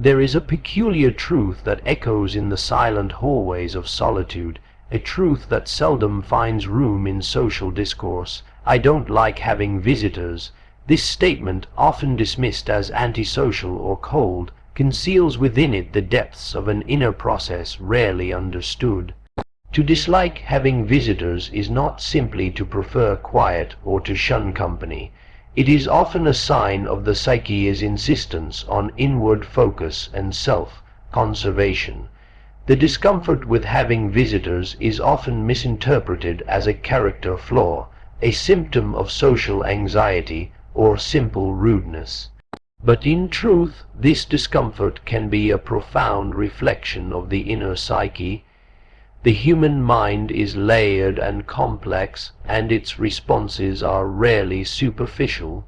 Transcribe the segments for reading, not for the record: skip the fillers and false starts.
There is a peculiar truth that echoes in the silent hallways of solitude, a truth that seldom finds room in social discourse. I don't like having visitors. This statement, often dismissed as antisocial or cold, conceals within it the depths of an inner process rarely understood. To dislike having visitors is not simply to prefer quiet or to shun company. It is often a sign of the psyche's insistence on inward focus and self-conservation. The discomfort with having visitors is often misinterpreted as a character flaw, a symptom of social anxiety, or simple rudeness. But in truth, this discomfort can be a profound reflection of the inner psyche. The human mind is layered and complex, and its responses are rarely superficial.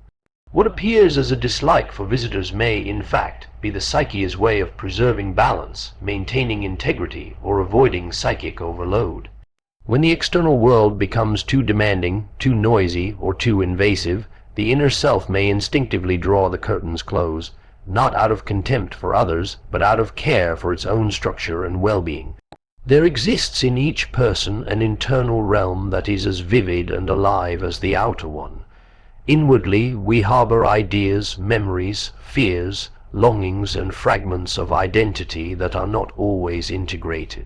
What appears as a dislike for visitors may, in fact, be the psyche's way of preserving balance, maintaining integrity, or avoiding psychic overload. When the external world becomes too demanding, too noisy, or too invasive, the inner self may instinctively draw the curtains close, not out of contempt for others, but out of care for its own structure and well-being. There exists in each person an internal realm that is as vivid and alive as the outer one. Inwardly, we harbor ideas, memories, fears, longings, and fragments of identity that are not always integrated.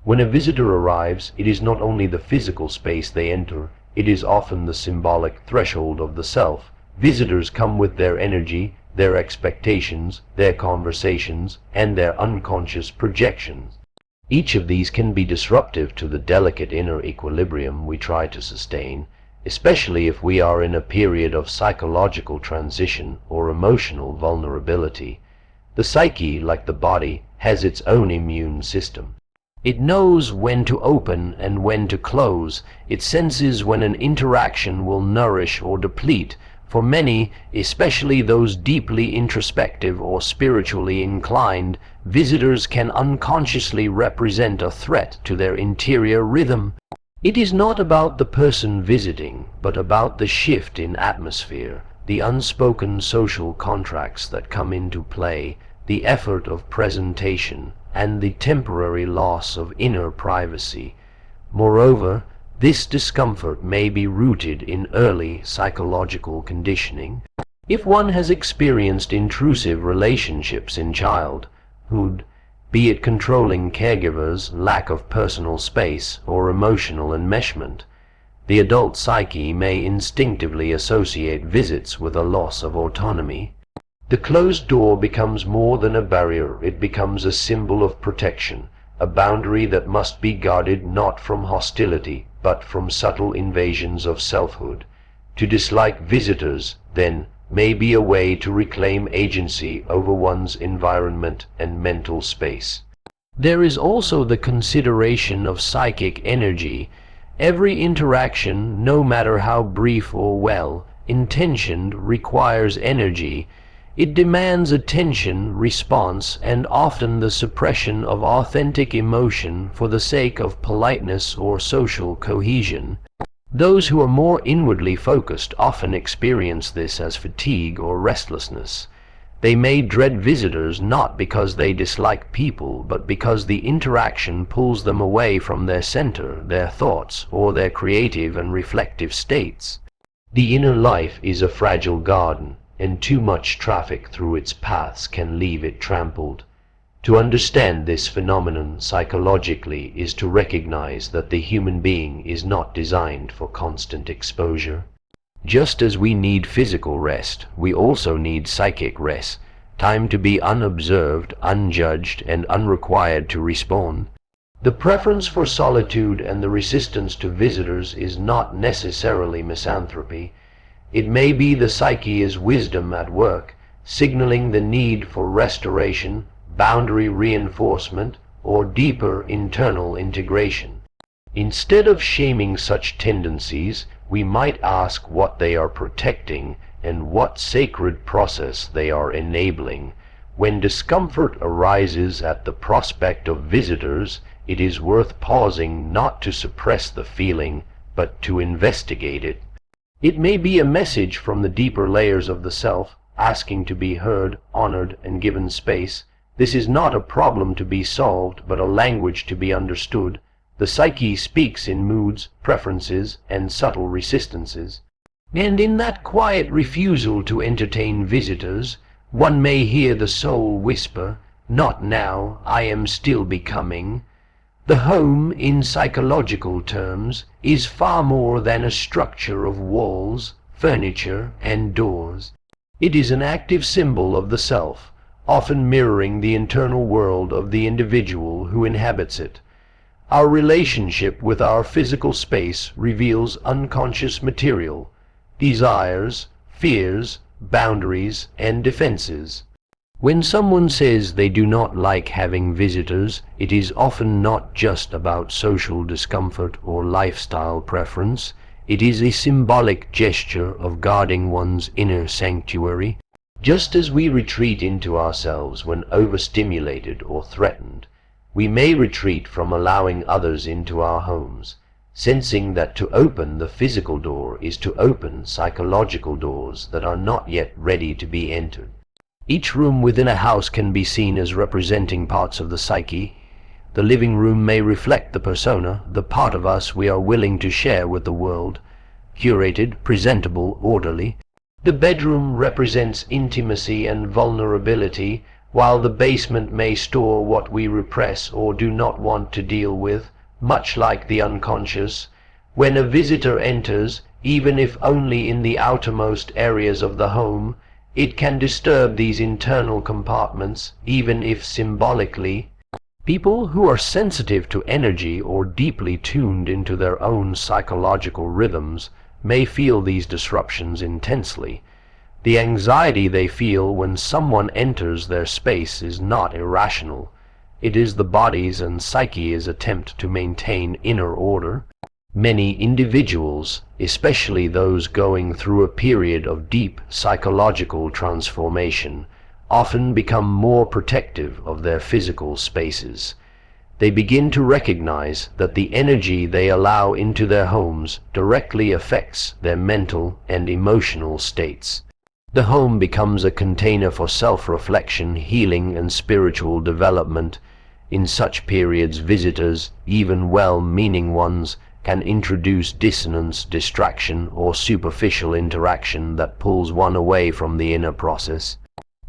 When a visitor arrives, it is not only the physical space they enter, it is often the symbolic threshold of the self. Visitors come with their energy, their expectations, their conversations, and their unconscious projections. Each of these can be disruptive to the delicate inner equilibrium we try to sustain, especially if we are in a period of psychological transition or emotional vulnerability. The psyche, like the body, has its own immune system. It knows when to open and when to close. It senses when an interaction will nourish or deplete. For many, especially those deeply introspective or spiritually inclined, visitors can unconsciously represent a threat to their interior rhythm. It is not about the person visiting, but about the shift in atmosphere, the unspoken social contracts that come into play, the effort of presentation, and the temporary loss of inner privacy. Moreover, this discomfort may be rooted in early psychological conditioning. If one has experienced intrusive relationships in childhood, be it controlling caregivers, lack of personal space, or emotional enmeshment, the adult psyche may instinctively associate visits with a loss of autonomy. The closed door becomes more than a barrier, it becomes a symbol of protection, a boundary that must be guarded not from hostility, but from subtle invasions of selfhood. To dislike visitors, then, may be a way to reclaim agency over one's environment and mental space. There is also the consideration of psychic energy. Every interaction, no matter how brief or well-intentioned, requires energy. It demands attention, response, and often the suppression of authentic emotion for the sake of politeness or social cohesion. Those who are more inwardly focused often experience this as fatigue or restlessness. They may dread visitors not because they dislike people, but because the interaction pulls them away from their center, their thoughts, or their creative and reflective states. The inner life is a fragile garden, and too much traffic through its paths can leave it trampled. To understand this phenomenon psychologically is to recognize that the human being is not designed for constant exposure. Just as we need physical rest, we also need psychic rest, time to be unobserved, unjudged, and unrequired to respond. The preference for solitude and the resistance to visitors is not necessarily misanthropy. It may be the psyche's wisdom at work, signaling the need for restoration, boundary reinforcement, or deeper internal integration. Instead of shaming such tendencies, we might ask what they are protecting and what sacred process they are enabling. When discomfort arises at the prospect of visitors, it is worth pausing not to suppress the feeling, but to investigate it. It may be a message from the deeper layers of the self, asking to be heard, honored, and given space. This is not a problem to be solved, but a language to be understood. The psyche speaks in moods, preferences, and subtle resistances. And in that quiet refusal to entertain visitors, one may hear the soul whisper, "Not now, I am still becoming." The home, in psychological terms, is far more than a structure of walls, furniture, and doors. It is an active symbol of the self, often mirroring the internal world of the individual who inhabits it. Our relationship with our physical space reveals unconscious material, desires, fears, boundaries, and defenses. When someone says they do not like having visitors, it is often not just about social discomfort or lifestyle preference. It is a symbolic gesture of guarding one's inner sanctuary. Just as we retreat into ourselves when overstimulated or threatened, we may retreat from allowing others into our homes, sensing that to open the physical door is to open psychological doors that are not yet ready to be entered. Each room within a house can be seen as representing parts of the psyche. The living room may reflect the persona, the part of us we are willing to share with the world, curated, presentable, orderly. The bedroom represents intimacy and vulnerability, while the basement may store what we repress or do not want to deal with, much like the unconscious. When a visitor enters, even if only in the outermost areas of the home, it can disturb these internal compartments, even if symbolically. People who are sensitive to energy or deeply tuned into their own psychological rhythms may feel these disruptions intensely. The anxiety they feel when someone enters their space is not irrational. It is the body's and psyche's attempt to maintain inner order. Many individuals, especially those going through a period of deep psychological transformation, often become more protective of their physical spaces. They begin to recognize that the energy they allow into their homes directly affects their mental and emotional states. The home becomes a container for self-reflection, healing, and spiritual development. In such periods, visitors, even well-meaning ones, can introduce dissonance, distraction, or superficial interaction that pulls one away from the inner process.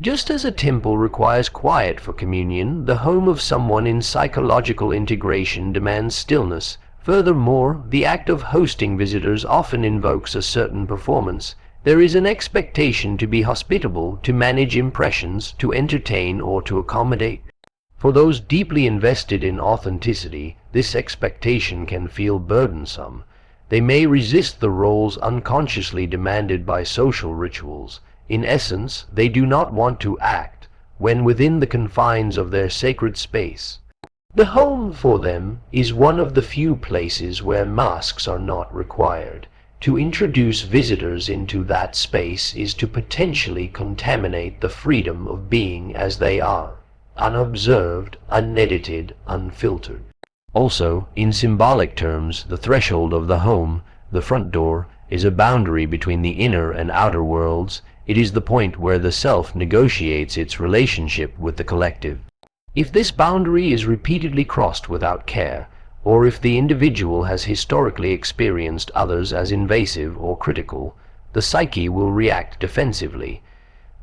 Just as a temple requires quiet for communion, the home of someone in psychological integration demands stillness. Furthermore, the act of hosting visitors often invokes a certain performance. There is an expectation to be hospitable, to manage impressions, to entertain, or to accommodate. For those deeply invested in authenticity, this expectation can feel burdensome. They may resist the roles unconsciously demanded by social rituals. In essence, they do not want to act when within the confines of their sacred space. The home for them is one of the few places where masks are not required. To introduce visitors into that space is to potentially contaminate the freedom of being as they are, unobserved, unedited, unfiltered. Also, in symbolic terms, the threshold of the home, the front door, is a boundary between the inner and outer worlds. It is the point where the self negotiates its relationship with the collective. If this boundary is repeatedly crossed without care, or if the individual has historically experienced others as invasive or critical, the psyche will react defensively.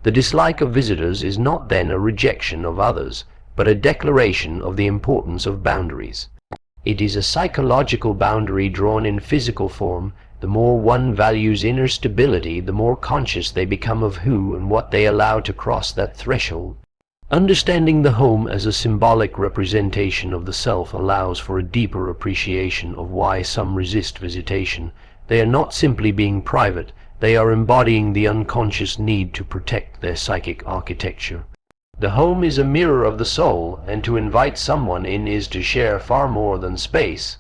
The dislike of visitors is not then a rejection of others, but a declaration of the importance of boundaries. It is a psychological boundary drawn in physical form. The more one values inner stability, the more conscious they become of who and what they allow to cross that threshold. Understanding the home as a symbolic representation of the self allows for a deeper appreciation of why some resist visitation. They are not simply being private, they are embodying the unconscious need to protect their psychic architecture. The home is a mirror of the soul, and to invite someone in is to share far more than space.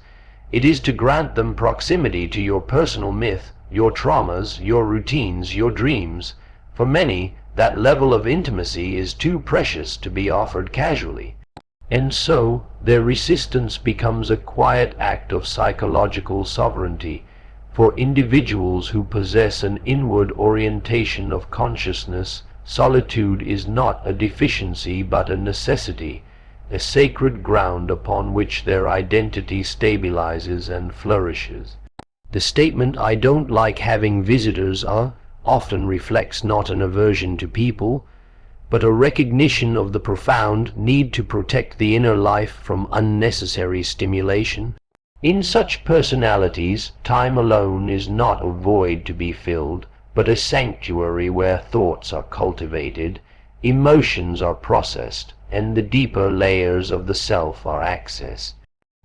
It is to grant them proximity to your personal myth, your traumas, your routines, your dreams. For many, that level of intimacy is too precious to be offered casually. And so, their resistance becomes a quiet act of psychological sovereignty. For individuals who possess an inward orientation of consciousness, solitude is not a deficiency but a necessity, a sacred ground upon which their identity stabilizes and flourishes. The statement, "I don't like having visitors," often reflects not an aversion to people, but a recognition of the profound need to protect the inner life from unnecessary stimulation. In such personalities, time alone is not a void to be filled, but a sanctuary where thoughts are cultivated, emotions are processed, and the deeper layers of the self are accessed.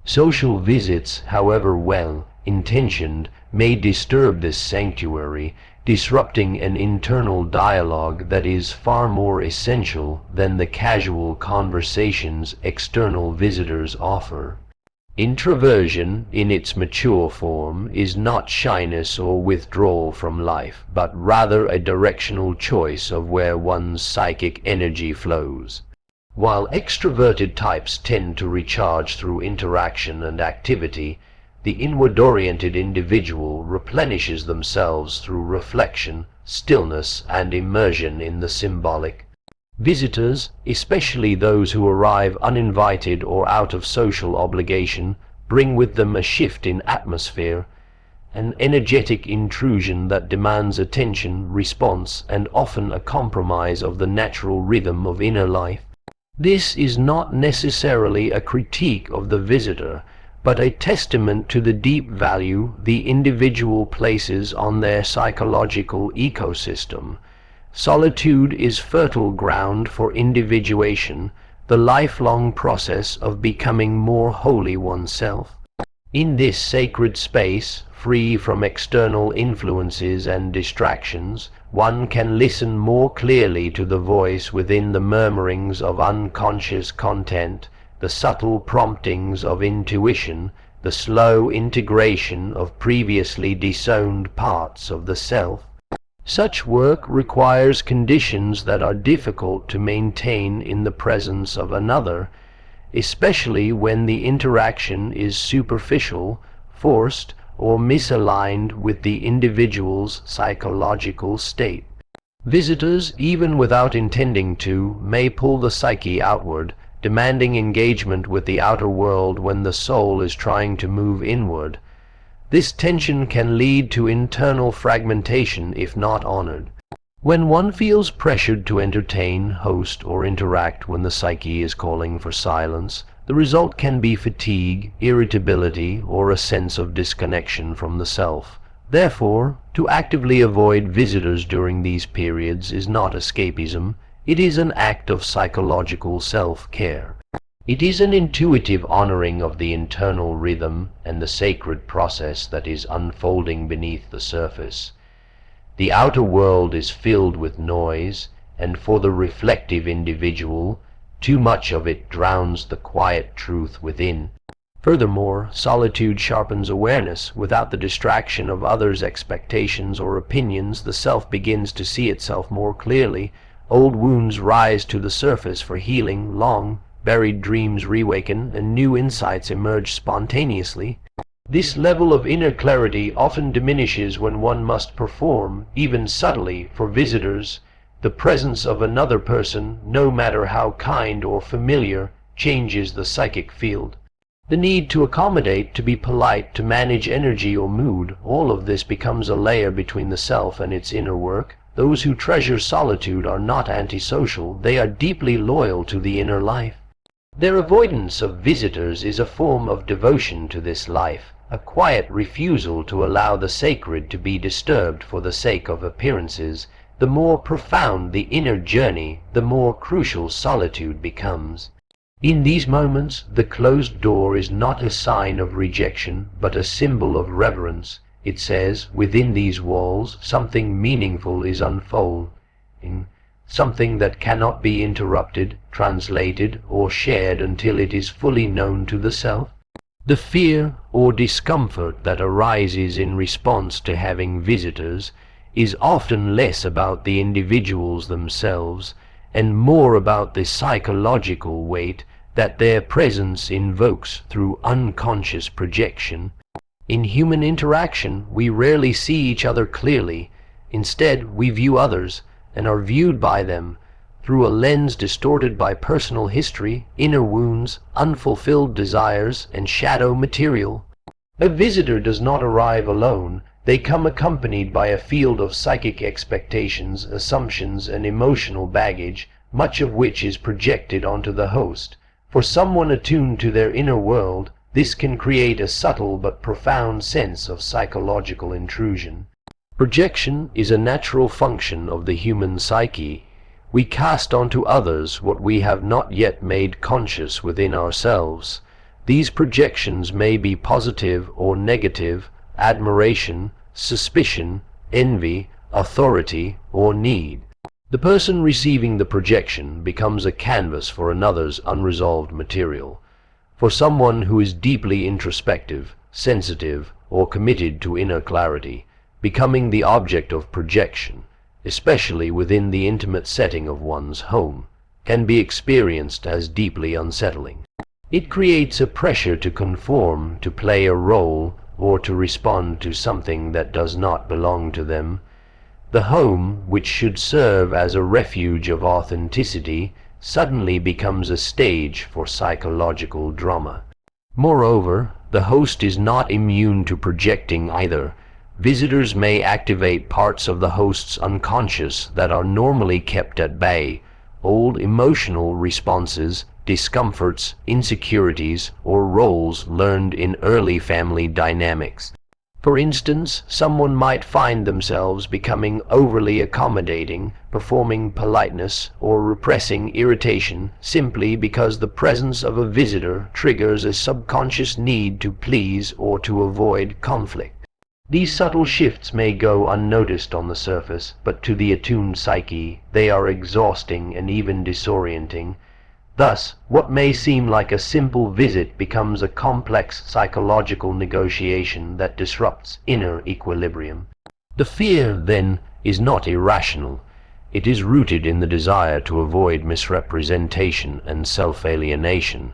Social visits, however well intentioned, may disturb this sanctuary, disrupting an internal dialogue that is far more essential than the casual conversations external visitors offer. Introversion, in its mature form, is not shyness or withdrawal from life, but rather a directional choice of where one's psychic energy flows. While extroverted types tend to recharge through interaction and activity, the inward-oriented individual replenishes themselves through reflection, stillness, and immersion in the symbolic. Visitors, especially those who arrive uninvited or out of social obligation, bring with them a shift in atmosphere, an energetic intrusion that demands attention, response, and often a compromise of the natural rhythm of inner life. This is not necessarily a critique of the visitor, but a testament to the deep value the individual places on their psychological ecosystem. Solitude is fertile ground for individuation, the lifelong process of becoming more wholly oneself. In this sacred space, free from external influences and distractions, one can listen more clearly to the voice within, the murmurings of unconscious content, the subtle promptings of intuition, the slow integration of previously disowned parts of the self. Such work requires conditions that are difficult to maintain in the presence of another, especially when the interaction is superficial, forced, or misaligned with the individual's psychological state. Visitors, even without intending to, may pull the psyche outward, demanding engagement with the outer world when the soul is trying to move inward. This tension can lead to internal fragmentation if not honored. When one feels pressured to entertain, host, or interact when the psyche is calling for silence, the result can be fatigue, irritability, or a sense of disconnection from the self. Therefore, to actively avoid visitors during these periods is not escapism, it is an act of psychological self-care. It is an intuitive honoring of the internal rhythm and the sacred process that is unfolding beneath the surface. The outer world is filled with noise, and for the reflective individual, too much of it drowns the quiet truth within. Furthermore, solitude sharpens awareness. Without the distraction of others' expectations or opinions, the self begins to see itself more clearly. Old wounds rise to the surface for healing, long-buried dreams reawaken, and new insights emerge spontaneously. This level of inner clarity often diminishes when one must perform, even subtly, for visitors. The presence of another person, no matter how kind or familiar, changes the psychic field. The need to accommodate, to be polite, to manage energy or mood, all of this becomes a layer between the self and its inner work. Those who treasure solitude are not antisocial, they are deeply loyal to the inner life. Their avoidance of visitors is a form of devotion to this life, a quiet refusal to allow the sacred to be disturbed for the sake of appearances. The more profound the inner journey, the more crucial solitude becomes. In these moments, the closed door is not a sign of rejection, but a symbol of reverence. It says, within these walls, something meaningful is unfolding, something that cannot be interrupted, translated, or shared until it is fully known to the self. The fear or discomfort that arises in response to having visitors is often less about the individuals themselves and more about the psychological weight that their presence invokes through unconscious projection. In human interaction, we rarely see each other clearly. Instead, we view others and are viewed by them through a lens distorted by personal history, inner wounds, unfulfilled desires, and shadow material. A visitor does not arrive alone. They come accompanied by a field of psychic expectations, assumptions, and emotional baggage, much of which is projected onto the host. For someone attuned to their inner world, this can create a subtle but profound sense of psychological intrusion. Projection is a natural function of the human psyche. We cast onto others what we have not yet made conscious within ourselves. These projections may be positive or negative, admiration, suspicion, envy, authority, or need. The person receiving the projection becomes a canvas for another's unresolved material. For someone who is deeply introspective, sensitive, or committed to inner clarity, becoming the object of projection, especially within the intimate setting of one's home, can be experienced as deeply unsettling. It creates a pressure to conform, to play a role, or to respond to something that does not belong to them. The home, which should serve as a refuge of authenticity, suddenly becomes a stage for psychological drama. Moreover, the host is not immune to projecting either. Visitors may activate parts of the host's unconscious that are normally kept at bay, old emotional responses, discomforts, insecurities, or roles learned in early family dynamics. For instance, someone might find themselves becoming overly accommodating, performing politeness, or repressing irritation simply because the presence of a visitor triggers a subconscious need to please or to avoid conflict. These subtle shifts may go unnoticed on the surface, but to the attuned psyche, they are exhausting and even disorienting. Thus, what may seem like a simple visit becomes a complex psychological negotiation that disrupts inner equilibrium. The fear, then, is not irrational. It is rooted in the desire to avoid misrepresentation and self-alienation.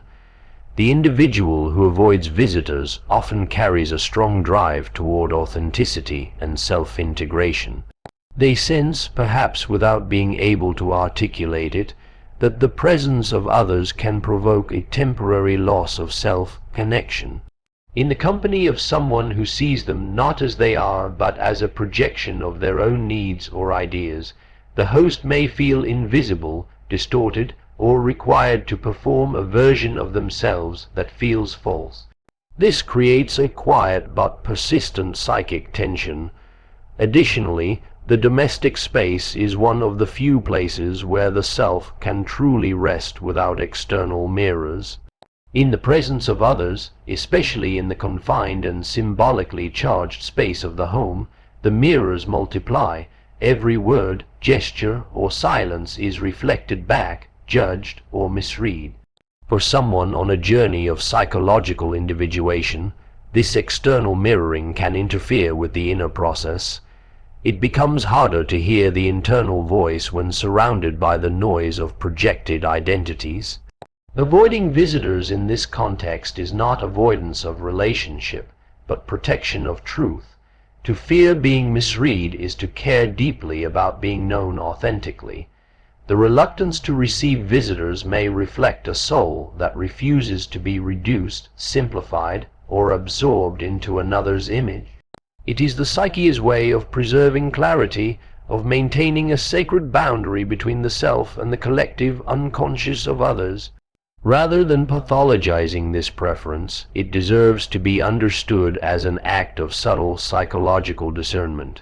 The individual who avoids visitors often carries a strong drive toward authenticity and self-integration. They sense, perhaps without being able to articulate it, that the presence of others can provoke a temporary loss of self-connection. In the company of someone who sees them not as they are, but as a projection of their own needs or ideas, the host may feel invisible, distorted, or required to perform a version of themselves that feels false. This creates a quiet but persistent psychic tension. Additionally, the domestic space is one of the few places where the self can truly rest without external mirrors. In the presence of others, especially in the confined and symbolically charged space of the home, the mirrors multiply. Every word, gesture, or silence is reflected back, judged, or misread. For someone on a journey of psychological individuation, this external mirroring can interfere with the inner process. It becomes harder to hear the internal voice when surrounded by the noise of projected identities. Avoiding visitors in this context is not avoidance of relationship, but protection of truth. To fear being misread is to care deeply about being known authentically. The reluctance to receive visitors may reflect a soul that refuses to be reduced, simplified, or absorbed into another's image. It is the psyche's way of preserving clarity, of maintaining a sacred boundary between the self and the collective unconscious of others. Rather than pathologizing this preference, it deserves to be understood as an act of subtle psychological discernment,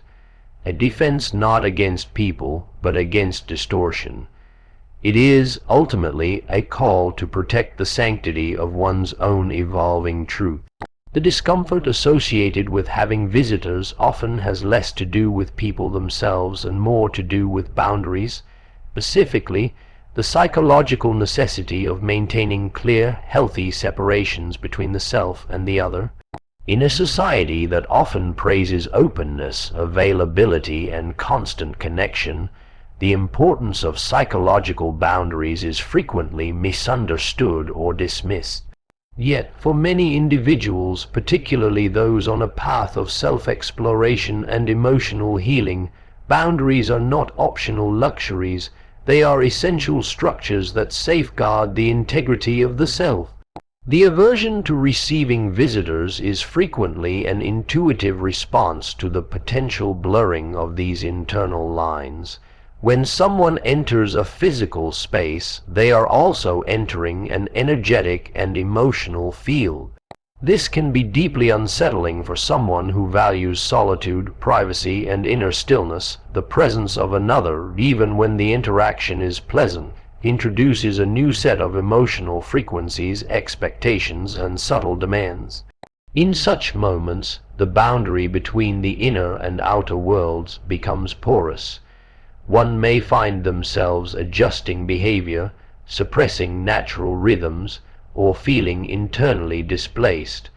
a defense not against people, but against distortion. It is, ultimately, a call to protect the sanctity of one's own evolving truth. The discomfort associated with having visitors often has less to do with people themselves and more to do with boundaries, specifically the psychological necessity of maintaining clear, healthy separations between the self and the other. In a society that often praises openness, availability, and constant connection, the importance of psychological boundaries is frequently misunderstood or dismissed. Yet, for many individuals, particularly those on a path of self-exploration and emotional healing, Boundaries are not optional luxuries, they are essential structures that safeguard the integrity of the self. The aversion to receiving visitors is frequently an intuitive response to the potential blurring of these internal lines. When someone enters a physical space, they are also entering an energetic and emotional field. This can be deeply unsettling for someone who values solitude, privacy, and inner stillness. The presence of another, even when the interaction is pleasant, introduces a new set of emotional frequencies, expectations, and subtle demands. In such moments, the boundary between the inner and outer worlds becomes porous. One may find themselves adjusting behavior, suppressing natural rhythms, or feeling internally displaced.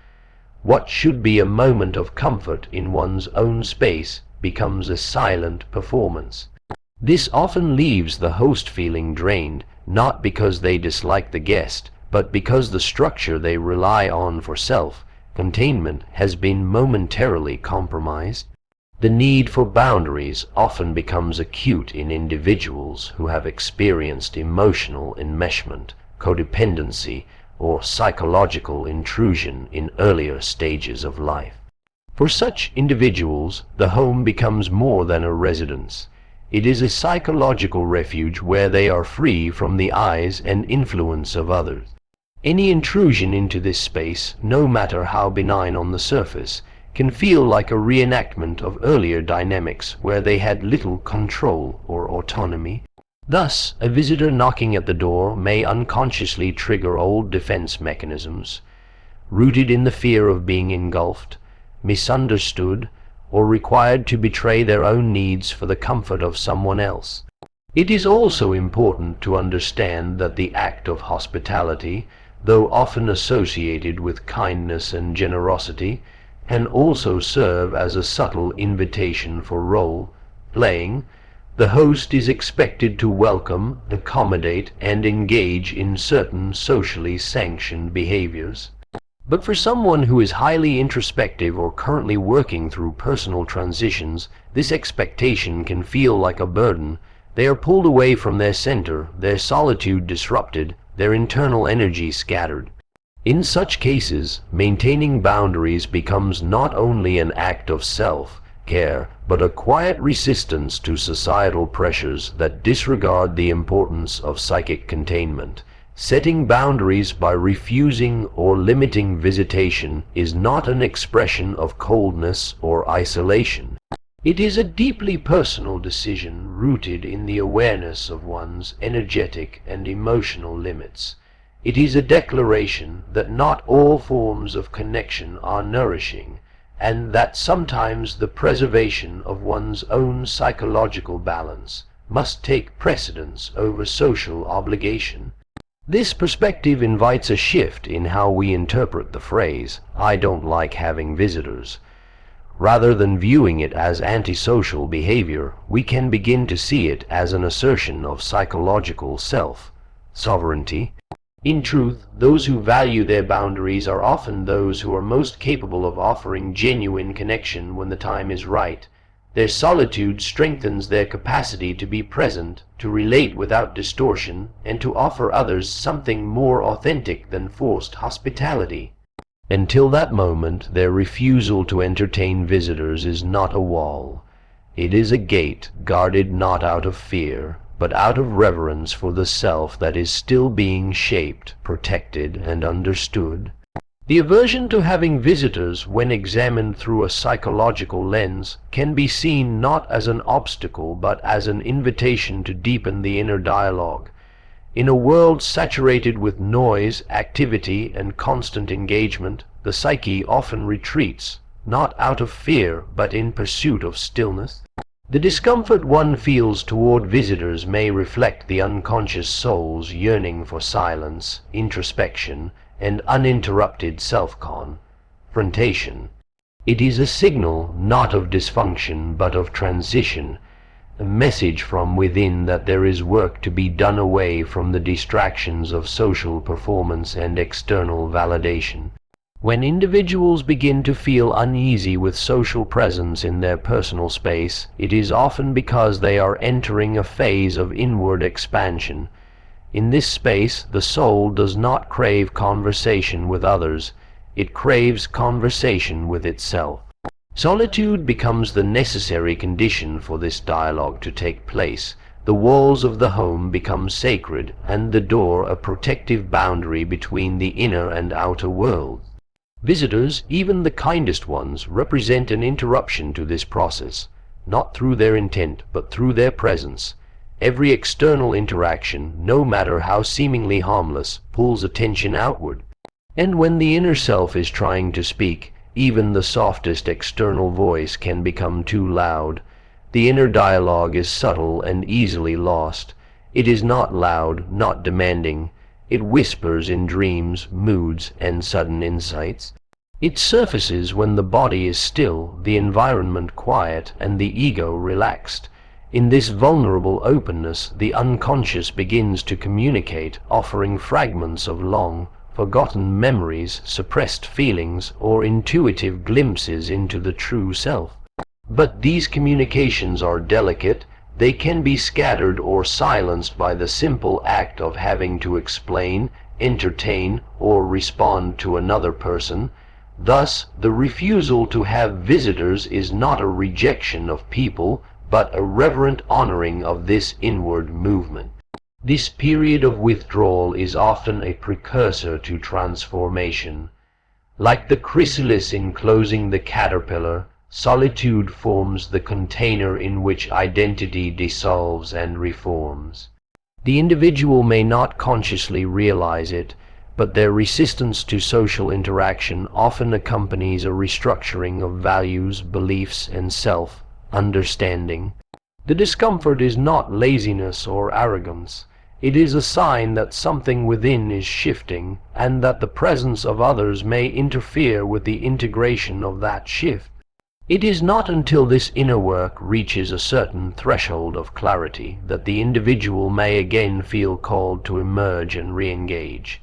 What should be a moment of comfort in one's own space becomes a silent performance. This often leaves the host feeling drained, not because they dislike the guest, but because the structure they rely on for self-containment has been momentarily compromised. The need for boundaries often becomes acute in individuals who have experienced emotional enmeshment, codependency, or psychological intrusion in earlier stages of life. For such individuals, the home becomes more than a residence. It is a psychological refuge where they are free from the eyes and influence of others. Any intrusion into this space, no matter how benign on the surface, can feel like a reenactment of earlier dynamics where they had little control or autonomy. Thus, a visitor knocking at the door may unconsciously trigger old defense mechanisms, rooted in the fear of being engulfed, misunderstood, or required to betray their own needs for the comfort of someone else. It is also important to understand that the act of hospitality, though often associated with kindness and generosity, can also serve as a subtle invitation for role-playing. The host is expected to welcome, accommodate, and engage in certain socially sanctioned behaviors. But for someone who is highly introspective or currently working through personal transitions, this expectation can feel like a burden. They are pulled away from their center, their solitude disrupted, their internal energy scattered. In such cases, maintaining boundaries becomes not only an act of self-care, but a quiet resistance to societal pressures that disregard the importance of psychic containment. Setting boundaries by refusing or limiting visitation is not an expression of coldness or isolation. It is a deeply personal decision rooted in the awareness of one's energetic and emotional limits. It is a declaration that not all forms of connection are nourishing, and that sometimes the preservation of one's own psychological balance must take precedence over social obligation. This perspective invites a shift in how we interpret the phrase, "I don't like having visitors." Rather than viewing it as antisocial behavior, we can begin to see it as an assertion of psychological self-sovereignty. In truth, those who value their boundaries are often those who are most capable of offering genuine connection when the time is right. Their solitude strengthens their capacity to be present, to relate without distortion, and to offer others something more authentic than forced hospitality. Until that moment, their refusal to entertain visitors is not a wall. It is a gate guarded not out of fear, but out of reverence for the self that is still being shaped, protected, and understood. The aversion to having visitors, when examined through a psychological lens, can be seen not as an obstacle but as an invitation to deepen the inner dialogue. In a world saturated with noise, activity, and constant engagement, the psyche often retreats, not out of fear but in pursuit of stillness. The discomfort one feels toward visitors may reflect the unconscious soul's yearning for silence, introspection, and uninterrupted self-confrontation. It is a signal not of dysfunction but of transition, a message from within that there is work to be done away from the distractions of social performance and external validation. When individuals begin to feel uneasy with social presence in their personal space, it is often because they are entering a phase of inward expansion. In this space, the soul does not crave conversation with others, it craves conversation with itself. Solitude becomes the necessary condition for this dialogue to take place. The walls of the home become sacred, and the door a protective boundary between the inner and outer world. Visitors, even the kindest ones, represent an interruption to this process, not through their intent, but through their presence. Every external interaction, no matter how seemingly harmless, pulls attention outward. And when the inner self is trying to speak, even the softest external voice can become too loud. The inner dialogue is subtle and easily lost. It is not loud, not demanding. It whispers in dreams, moods, and sudden insights. It surfaces when the body is still, the environment quiet, and the ego relaxed. In this vulnerable openness, the unconscious begins to communicate, offering fragments of long, forgotten memories, suppressed feelings, or intuitive glimpses into the true self. But these communications are delicate. They can be scattered or silenced by the simple act of having to explain, entertain, or respond to another person. Thus, the refusal to have visitors is not a rejection of people, but a reverent honoring of this inward movement. This period of withdrawal is often a precursor to transformation. Like the chrysalis enclosing the caterpillar, solitude forms the container in which identity dissolves and reforms. The individual may not consciously realize it, but their resistance to social interaction often accompanies a restructuring of values, beliefs, and self-understanding. The discomfort is not laziness or arrogance. It is a sign that something within is shifting, and that the presence of others may interfere with the integration of that shift. It is not until this inner work reaches a certain threshold of clarity that the individual may again feel called to emerge and re-engage.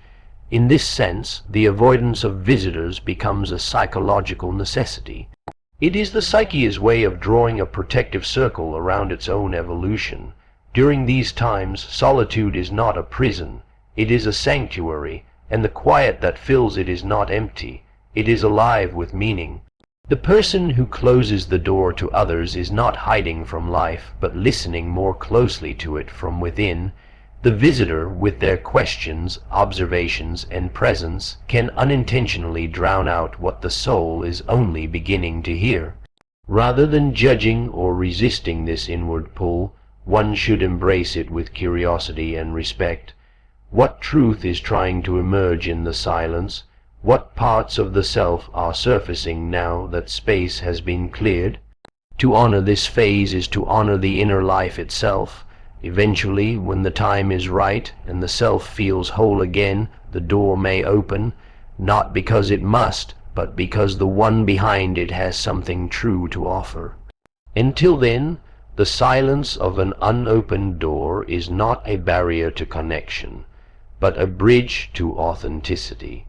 In this sense, the avoidance of visitors becomes a psychological necessity. It is the psyche's way of drawing a protective circle around its own evolution. During these times, solitude is not a prison. It is a sanctuary, and the quiet that fills it is not empty. It is alive with meaning. The person who closes the door to others is not hiding from life, but listening more closely to it from within. The visitor, with their questions, observations, and presence, can unintentionally drown out what the soul is only beginning to hear. Rather than judging or resisting this inward pull, one should embrace it with curiosity and respect. What truth is trying to emerge in the silence? What parts of the self are surfacing now that space has been cleared? To honor this phase is to honor the inner life itself. Eventually, when the time is right and the self feels whole again, the door may open, not because it must, but because the one behind it has something true to offer. Until then, the silence of an unopened door is not a barrier to connection, but a bridge to authenticity.